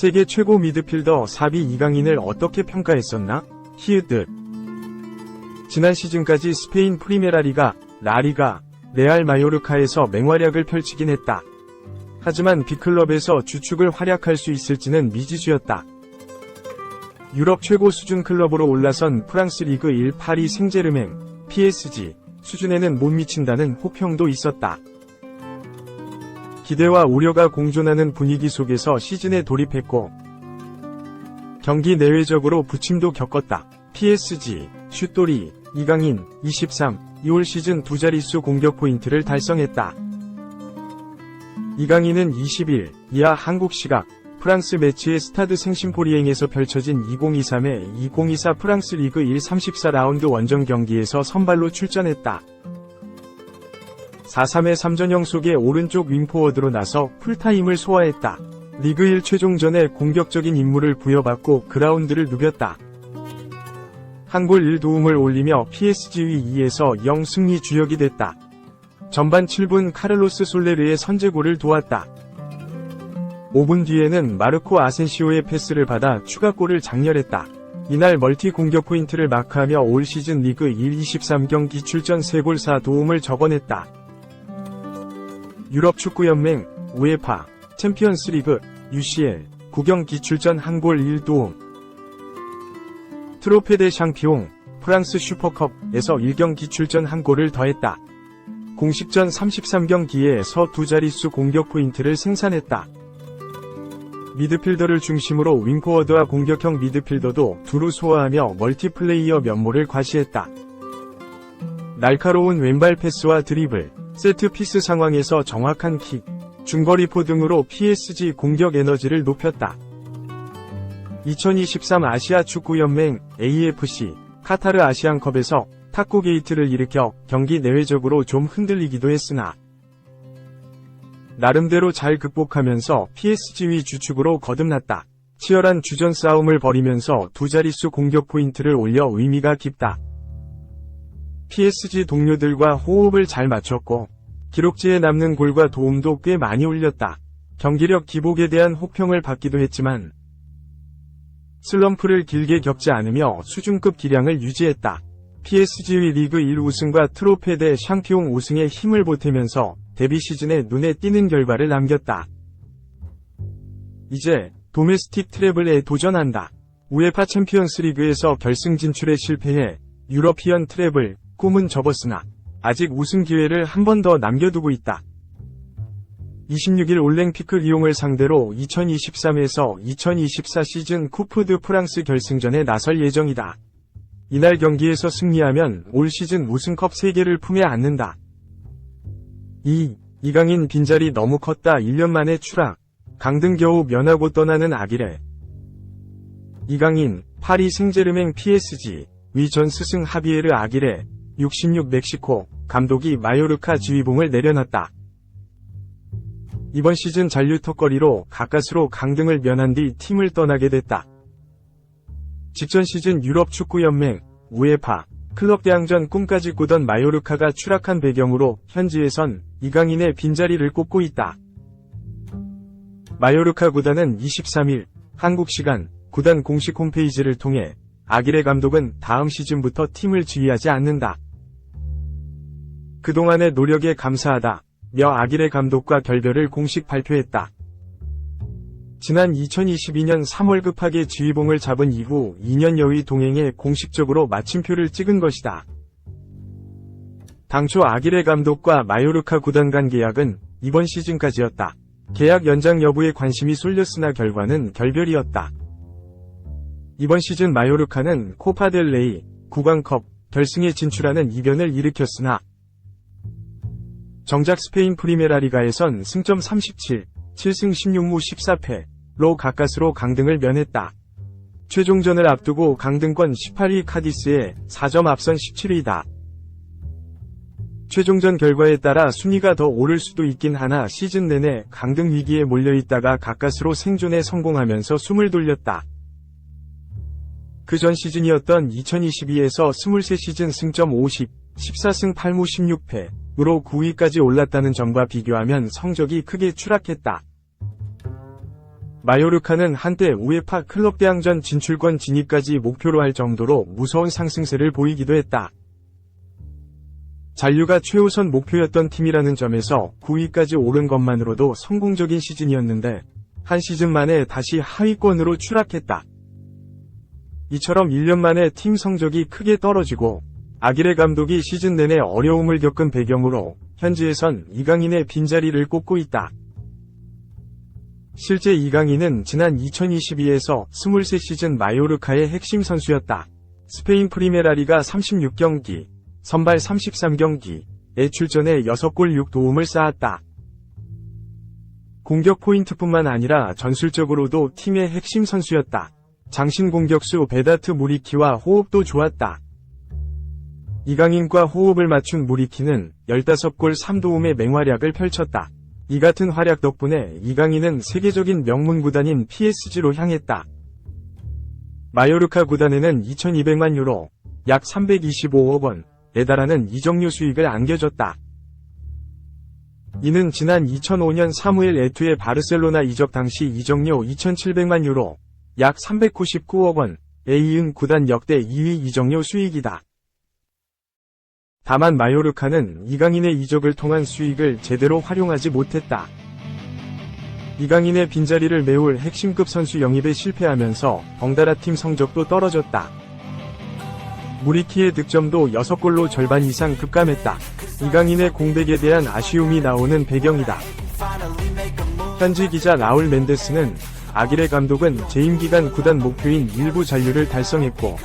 세계 최고 미드필더 4비 이강인을 어떻게 평가했었나? 히읗. 지난 시즌까지 스페인 프리메라리가, 라리가, 레알 마요르카에서 맹활약을 펼치긴 했다. 하지만 B클럽에서 주축을 활약할 수 있을지는 미지수였다. 유럽 최고 수준 클럽으로 올라선 프랑스 리그 1 파리 생제르맹, PSG 수준에는 못 미친다는 호평도 있었다. 기대와 우려가 공존하는 분위기 속에서 시즌에 돌입했고 경기 내외적으로 부침도 겪었다. PSG, 슛돌이, 이강인, 2올 시즌 두 자릿수 공격 포인트를 달성했다. 이강인은 20일 이하 한국 시각 프랑스 매치의 스타드 생심포리eng에서 펼쳐진 2023의 2024 프랑스 리그 1 34라운드 원정 경기에서 선발로 출전했다. 4-3의 3전형 속에 오른쪽 윙포워드로 나서 풀타임을 소화했다. 리그 1 최종전에 공격적인 임무를 부여받고 그라운드를 누볐다. 한 골 1도움을 올리며 PSG의 2에서 0 승리 주역이 됐다. 전반 7분 카를로스 솔레르의 선제골을 도왔다. 5분 뒤에는 마르코 아센시오의 패스를 받아 추가골을 장렬했다. 이날 멀티 공격 포인트를 마크하며 올 시즌 리그 1 23경기 출전 3골 4도움을 적어냈다. 유럽 축구연맹, 우에파, 챔피언스리그, UCL, 9경기 출전 1골 1도움. 트로페 데 샹피옹, 프랑스 슈퍼컵에서 1경기 출전 1골을 더했다. 공식전 33경기에서 두 자릿수 공격 포인트를 생산했다. 미드필더를 중심으로 윙포워드와 공격형 미드필더도 두루 소화하며 멀티플레이어 면모를 과시했다. 날카로운 왼발 패스와 드리블, 세트피스 상황에서 정확한 킥, 중거리포 등으로 PSG 공격 에너지를 높였다. 2023 아시아 축구연맹 AFC 카타르 아시안컵에서 탁구 게이트를 일으켜 경기 내외적으로 좀 흔들리기도 했으나 나름대로 잘 극복하면서 PSG의 주축으로 거듭났다. 치열한 주전 싸움을 벌이면서 두 자릿수 공격 포인트를 올려 의미가 깊다. PSG 동료들과 호흡을 잘 맞췄고 기록지에 남는 골과 도움도 꽤 많이 올렸다. 경기력 기복에 대한 호평을 받기도 했지만 슬럼프를 길게 겪지 않으며 수준급 기량을 유지했다. PSG의 리그 1 우승과 트로페 데 샹피옹 우승에 힘을 보태면서 데뷔 시즌에 눈에 띄는 결과를 남겼다. 이제 도메스틱 트래블에 도전한다. 우에파 챔피언스 리그에서 결승 진출에 실패해 유러피언 트래블 꿈은 접었으나 아직 우승 기회를 한 번 더 남겨두고 있다. 26일 올랭피크 리옹을 상대로 2023에서 2024 시즌 쿠프 드 프랑스 결승전에 나설 예정이다. 이날 경기에서 승리하면 올 시즌 우승컵 3개를 품에 안는다. 이강인 빈자리 너무 컸다. 1년 만에 추락. 강등 겨우 면하고 떠나는 아기레. 이강인, 파리 생제르맹 PSG, 위 전 스승 하비에르 아기레, 66 멕시코, 감독이 마요르카 지휘봉을 내려놨다. 이번 시즌 잔류 턱걸이로 가까스로 강등을 면한 뒤 팀을 떠나게 됐다. 직전 시즌 유럽 축구연맹, 우에파, 클럽 대항전 꿈까지 꾸던 마요르카가 추락한 배경으로 현지에선 이강인의 빈자리를 꼽고 있다. 마요르카 구단은 23일 한국 시간 구단 공식 홈페이지를 통해 아기레 감독은 다음 시즌부터 팀을 지휘하지 않는다. 그동안의 노력에 감사하다 며 아기레 감독과 결별을 공식 발표했다. 지난 2022년 3월 급하게 지휘봉을 잡은 이후 2년여의 동행에 공식적으로 마침표를 찍은 것이다. 당초 아기레 감독과 마요르카 구단 간 계약은 이번 시즌까지였다. 계약 연장 여부에 관심이 쏠렸으나 결과는 결별이었다. 이번 시즌 마요르카는 코파델레이, 구강컵, 결승에 진출하는 이변을 일으켰으나 정작 스페인 프리메라리가에선 승점 37, 7승 16무 14패로 가까스로 강등을 면했다. 최종전을 앞두고 강등권 18위 카디스에 4점 앞선 17위다. 최종전 결과에 따라 순위가 더 오를 수도 있긴 하나 시즌 내내 강등 위기에 몰려있다가 가까스로 생존에 성공하면서 숨을 돌렸다. 그 전 시즌이었던 2022에서 23시즌 승점 50, 14승 8무 16패로 9위까지 올랐다는 점과 비교하면 성적이 크게 추락했다. 마요르카는 한때 우에파 클럽 대항전 진출권 진입까지 목표로 할 정도로 무서운 상승세를 보이기도 했다. 잔류가 최우선 목표였던 팀이라는 점에서 9위까지 오른 것만으로도 성공적인 시즌이었는데 한 시즌 만에 다시 하위권으로 추락했다. 이처럼 1년 만에 팀 성적이 크게 떨어지고 아기레 감독이 시즌 내내 어려움을 겪은 배경으로 현지에선 이강인의 빈자리를 꼽고 있다. 실제 이강인은 지난 2022에서 23시즌 마요르카의 핵심 선수였다. 스페인 프리메라리가 36경기, 선발 33경기에 출전해 6골 6도움을 쌓았다. 공격 포인트뿐만 아니라 전술적으로도 팀의 핵심 선수였다. 장신 공격수 베다트 무리키와 호흡도 좋았다. 이강인과 호흡을 맞춘 무리키는 15골 3도움의 맹활약을 펼쳤다. 이 같은 활약 덕분에 이강인은 세계적인 명문 구단인 PSG로 향했다. 마요르카 구단에는 2200만 유로, 약 325억 원에 달하는 이적료 수익을 안겨줬다. 이는 지난 2005년 사무엘 에투의 바르셀로나 이적 당시 이적료 2700만 유로, 약 399억 원에 이은 구단 역대 2위 이적료 수익이다. 다만 마요르카는 이강인의 이적을 통한 수익을 제대로 활용하지 못했다. 이강인의 빈자리를 메울 핵심급 선수 영입에 실패하면서 덩달아 팀 성적도 떨어졌다. 무리키의 득점도 6골로 절반 이상 급감했다. 이강인의 공백에 대한 아쉬움이 나오는 배경이다. 현지 기자 라울 멘데스는 아기레 감독은 재임 기간 구단 목표인 일부 잔류를 달성했고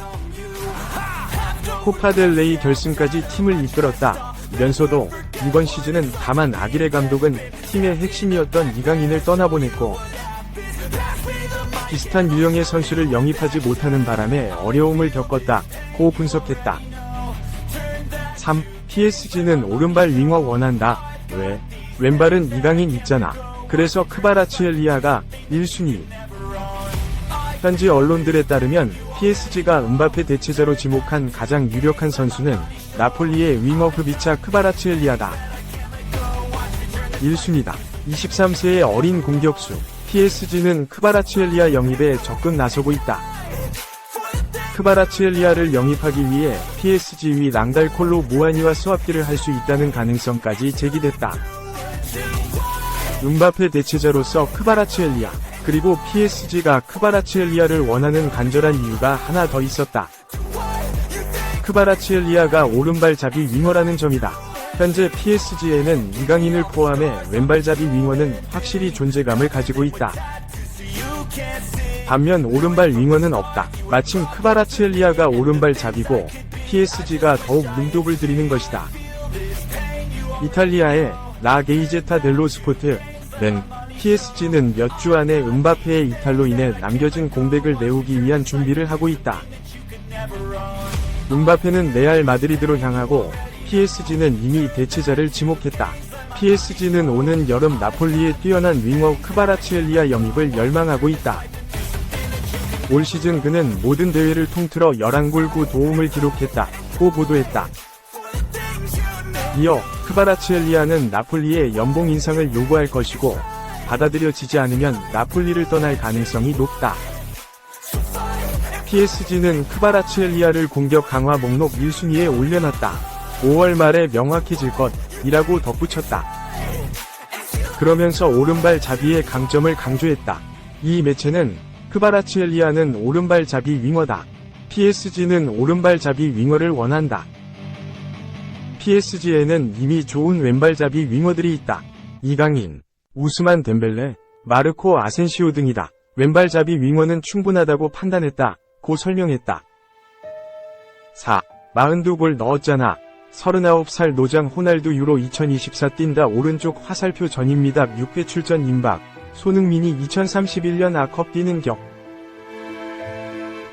코파델레이 결승까지 팀을 이끌었다면서도 이번 시즌은 다만 아기레 감독은 팀의 핵심이었던 이강인을 떠나보냈고 비슷한 유형의 선수를 영입하지 못하는 바람에 어려움을 겪었다고 분석했다. 3. PSG는 오른발 윙어 원한다. 왜? 왼발은 이강인 있잖아. 그래서 크바라츠엘리아가 1순위. 현지 언론들에 따르면 PSG가 음바페 대체자로 지목한 가장 유력한 선수는 나폴리의 윙어 흐비차 크바라츠엘리아다. 1순위다. 23세의 어린 공격수. PSG는 크바라츠엘리아 영입에 적극 나서고 있다. 크바라츠엘리아를 영입하기 위해 PSG 위 랑달콜로 무아니와 스왑딜을 할 수 있다는 가능성까지 제기됐다. 음바페 대체자로서 크바라츠엘리아, 그리고 PSG가 크바라츠엘리아를 원하는 간절한 이유가 하나 더 있었다. 크바라츠엘리아가 오른발잡이 윙어라는 점이다. 현재 PSG에는 이강인을 포함해 왼발잡이 윙어는 확실히 존재감을 가지고 있다. 반면 오른발 윙어는 없다. 마침 크바라츠엘리아가 오른발잡이고 PSG가 더욱 눈독을 들이는 것이다. 이탈리아의 라 게이제타 델로 스포트는 PSG는 몇 주 안에 음바페의 이탈로 인해 남겨진 공백을 메우기 위한 준비를 하고 있다. 음바페는 레알 마드리드로 향하고 PSG는 이미 대체자를 지목했다. PSG는 오는 여름 나폴리의 뛰어난 윙어 크바라츠엘리아 영입을 열망하고 있다. 올 시즌 그는 모든 대회를 통틀어 11골 9도움을 기록했다고 보도했다. 이어 크바라츠엘리아는 나폴리의 연봉 인상을 요구할 것이고 받아들여지지 않으면 나폴리를 떠날 가능성이 높다. PSG는 크바라츠엘리아를 공격 강화 목록 1순위에 올려놨다. 5월 말에 명확해질 것이라고 덧붙였다. 그러면서 오른발 잡이의 강점을 강조했다. 이 매체는 크바라츠엘리아는 오른발 잡이 윙어다. PSG는 오른발 잡이 윙어를 원한다. PSG에는 이미 좋은 왼발잡이 윙어들이 있다. 이강인, 우스만 덴벨레, 마르코 아센시오 등이다. 왼발잡이 윙어는 충분하다고 판단했다고 설명했다. 4. 42골 넣었잖아. 39살 노장 호날두 유로 2024 뛴다. 오른쪽 화살표 전입니다. 6회 출전 임박. 손흥민이 2031년 아컵 뛰는 격.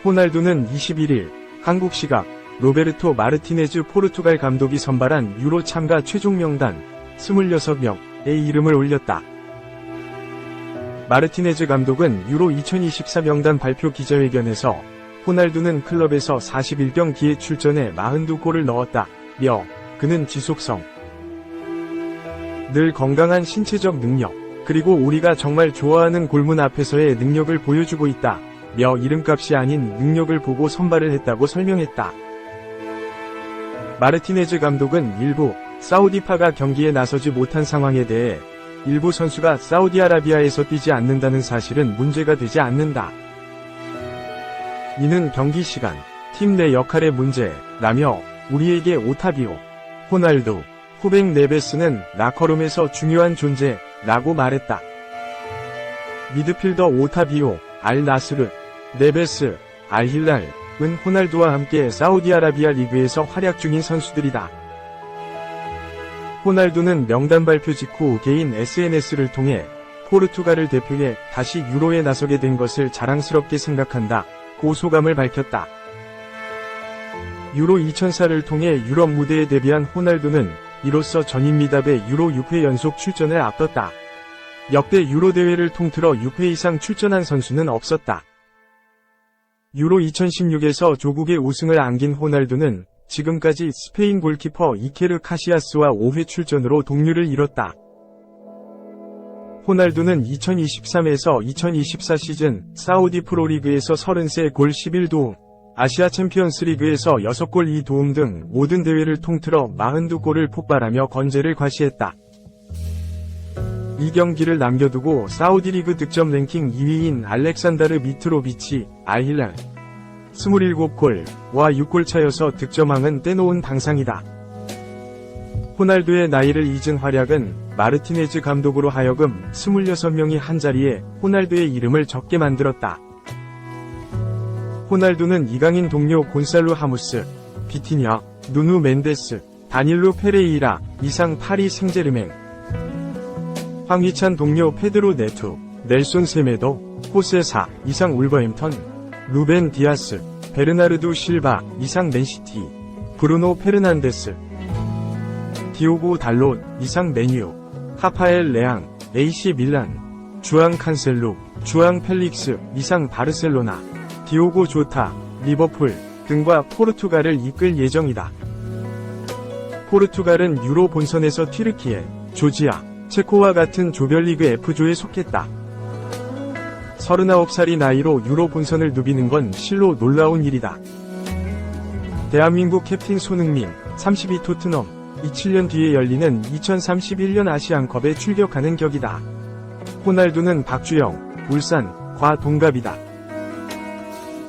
호날두는 21일 한국 시각 로베르토 마르티네즈 포르투갈 감독이 선발한 유로 참가 최종 명단 26명의 이름을 올렸다. 마르티네즈 감독은 유로 2024 명단 발표 기자회견에서 호날두는 클럽에서 41경기에 출전해 42골을 넣었다며 그는 지속성, 늘 건강한 신체적 능력, 그리고 우리가 정말 좋아하는 골문 앞에서의 능력을 보여주고 있다. 며 이름값이 아닌 능력을 보고 선발을 했다고 설명했다. 마르티네즈 감독은 일부 사우디파가 경기에 나서지 못한 상황에 대해 일부 선수가 사우디아라비아에서 뛰지 않는다는 사실은 문제가 되지 않는다. 이는 경기 시간, 팀 내 역할의 문제라며 우리에게 오타비오, 호날두, 후백 네베스는 라커룸에서 중요한 존재라고 말했다. 미드필더 오타비오, 알 나스르, 네베스, 알 힐랄은 호날두와 함께 사우디아라비아 리그에서 활약 중인 선수들이다. 호날두는 명단 발표 직후 개인 SNS를 통해 포르투갈을 대표해 다시 유로에 나서게 된 것을 자랑스럽게 생각한다 고 소감을 밝혔다. 유로 2004를 통해 유럽 무대에 데뷔한 호날두는 이로써 전임 미답의 유로 6회 연속 출전을 앞뒀다. 역대 유로 대회를 통틀어 6회 이상 출전한 선수는 없었다. 유로 2016에서 조국의 우승을 안긴 호날두는 지금까지 스페인 골키퍼 이케르 카시아스와 5회 출전으로 동률을 이뤘다. 호날두는 2023에서 2024 시즌 사우디 프로리그에서 33골 11도움, 아시아 챔피언스 리그에서 6골 2도움 등 모든 대회를 통틀어 42골을 폭발하며 건재를 과시했다. 이 경기를 남겨두고 사우디 리그 득점 랭킹 2위인 알렉산다르 미트로비치, 알 힐랄 27골과 6골 차여서 득점왕은 떼놓은 당상이다. 호날두의 나이를 잊은 활약은 마르티네즈 감독으로 하여금 26명이 한자리에 호날두의 이름을 적게 만들었다. 호날두는 이강인 동료 곤살로 하무스, 비티냐, 누누 멘데스, 다닐로 페레이라 이상 파리 생제르맹, 황희찬 동료 페드로 네투, 넬손 세메도, 호세사 이상 울버햄턴, 루벤 디아스, 베르나르도 실바 이상 맨시티, 브루노 페르난데스, 디오고 달롯 이상 맨유, 하파엘 레앙 AC 밀란, 주앙 칸셀루, 주앙 펠릭스 이상 바르셀로나, 디오고 조타, 리버풀 등과 포르투갈을 이끌 예정이다. 포르투갈은 유로 본선에서 튀르키예, 조지아, 체코와 같은 조별리그 F조에 속했다. 39살이 나이로 유로 본선을 누비는 건 실로 놀라운 일이다. 대한민국 캡틴 손흥민, 32 토트넘, 27년 뒤에 열리는 2031년 아시안컵에 출격하는 격이다. 호날두는 박주영, 울산과 동갑이다.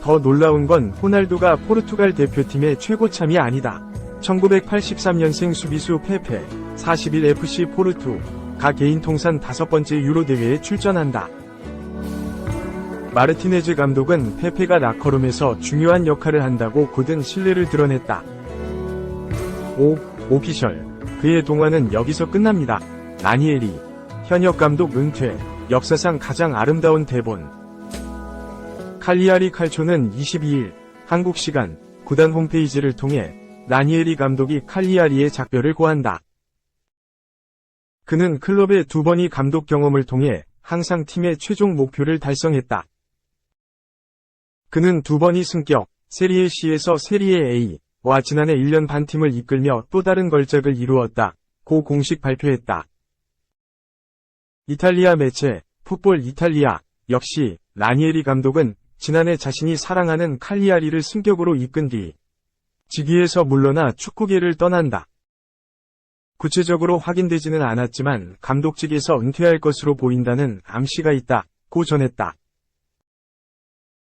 더 놀라운 건 호날두가 포르투갈 대표팀의 최고참이 아니다. 1983년생 수비수 페페, 41FC 포르투가 개인 통산 5번째 유로 대회에 출전한다. 마르티네즈 감독은 페페가 라커룸에서 중요한 역할을 한다고 굳은 신뢰를 드러냈다. 오피셜. 그의 동화는 여기서 끝납니다. 라니에리. 현역 감독 은퇴. 역사상 가장 아름다운 대본. 칼리아리 칼초는 22일 한국 시간 구단 홈페이지를 통해 라니에리 감독이 칼리아리의 작별을 고한다. 그는 클럽의 2번의 감독 경험을 통해 항상 팀의 최종 목표를 달성했다. 그는 2번의 승격, 세리에 C에서 세리에 A와 지난해 1년 반 팀을 이끌며 또 다른 걸작을 이루었다. 고 공식 발표했다. 이탈리아 매체, 풋볼 이탈리아, 역시 라니에리 감독은 지난해 자신이 사랑하는 칼리아리를 승격으로 이끈 뒤 직위에서 물러나 축구계를 떠난다. 구체적으로 확인되지는 않았지만 감독직에서 은퇴할 것으로 보인다는 암시가 있다. 고 전했다.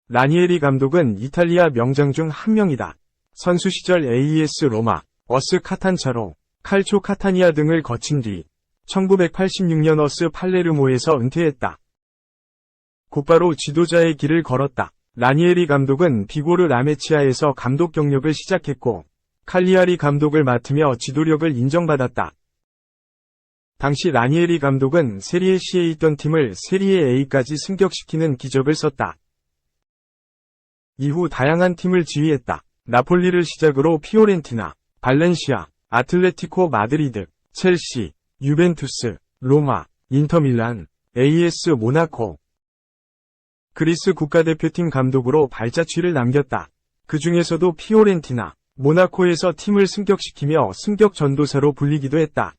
라니에리 감독은 이탈리아 명장 중 한 명이다. 선수 시절 AS 로마, 어스 카탄차로, 칼초 카타니아 등을 거친 뒤 1986년 어스 팔레르모에서 은퇴했다. 곧바로 지도자의 길을 걸었다. 라니에리 감독은 비고르 라메치아에서 감독 경력을 시작했고 칼리아리 감독을 맡으며 지도력을 인정받았다. 당시 라니에리 감독은 세리에 C에 있던 팀을 세리에 A까지 승격시키는 기적을 썼다. 이후 다양한 팀을 지휘했다. 나폴리를 시작으로 피오렌티나, 발렌시아, 아틀레티코 마드리드, 첼시, 유벤투스, 로마, 인터밀란, AS 모나코. 그리스 국가대표팀 감독으로 발자취를 남겼다. 그 중에서도 피오렌티나, 모나코에서 팀을 승격시키며 승격 전도사로 불리기도 했다.